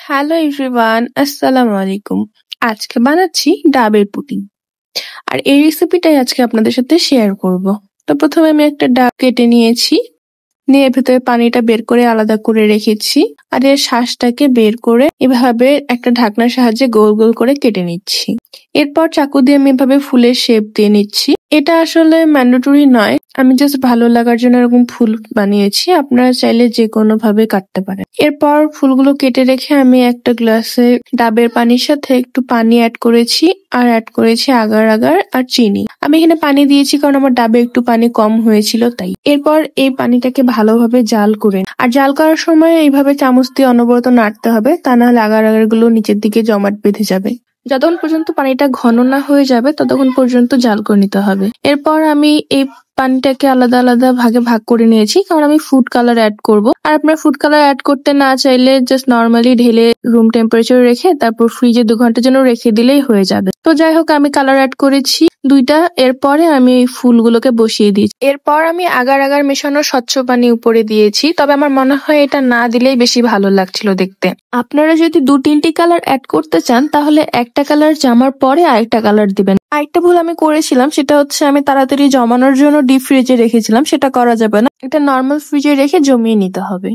Hello everyone, আসসালামু আলাইকুম। আজকে বানাচ্ছি ডাবের পুডিং। আর এই রেসিপিটাই আজকে আপনাদের সাথে শেয়ার করব। তো প্রথমে আমি একটা ডাব কেটে নিয়েছি, নিয়ে ভেতরে পানিটা বের করে আলাদা করে রেখেছি। আর এর শাঁসটাকে বের করে এভাবে একটা ঢাকনার সাহায্যে গোল গোল করে কেটে নিচ্ছি। এরপর চাকু দিয়ে আমি এভাবে ফুলের শেপ দিয়ে নিচ্ছি। এটা আসলে ম্যান্ডেটরি নয়, আমি জাস্ট ভালো লাগার জন্য এরকম ফুল বানিয়েছি। আপনারা চাইলে যে কোনো ভাবে কাটতে পারেন। এরপর ফুলগুলো কেটে রেখে আমি একটা গ্লাসে ডাবের পানির সাথে একটু পানি অ্যাড করেছি, আর অ্যাড করেছি আগার আগার আর চিনি। আমি এখানে পানি দিয়েছি কারণ আমার ডাবে একটু পানি কম হয়েছিল তাই। এরপর এই পানিটাকে ভালোভাবে জাল করে, আর জাল করার সময় এইভাবে চামচ দিয়ে অনবরত নাড়তে হবে, তা না হলে আগার আগার গুলো নিচের দিকে জমাট বেঁধে যাবে। যতক্ষণ পর্যন্ত পানিটা ঘন না হয়ে যাবে ততক্ষণ পর্যন্ত জাল করে নিতে হবে। এরপর আমি এই পানিটাকে আলাদা আলাদা ভাগে ভাগ করে নিয়েছি, কারণ আমি ফুড কালার অ্যাড করব। আর আপনারা ফুড কালার অ্যাড করতে না চাইলে জাস্ট নর্মালি ঢেলে রুম টেম্পারেচার রেখে তারপর ফ্রিজে 2 ঘন্টার জন্য রেখে দিলেই হয়ে যাবে। তো যাই হোক, আমি কালার অ্যাড করেছি 2টা। এরপরে আমি এই ফুলগুলোকে বসিয়ে দিয়েছি। এরপর আমি আগার আগার মেশানো স্বচ্ছ পানি উপরে দিয়েছি, তবে আমার মনে হয় এটা না দিলেই বেশি ভালো লাগছিল দেখতে। আপনারা যদি 2-3টি কালার অ্যাড করতে চান তাহলে একটা কালার জমার পরে আরেকটা কালার দিবেন। আরেকটা ভুল আমি করেছিলাম, সেটা হচ্ছে আমি তাড়াতাড়ি জমানোর জন্য ডিপ ফ্রিজে রেখেছিলাম। সেটা করা যাবে না, এটা নর্মাল ফ্রিজে রেখে জমিয়ে নিতে হবে।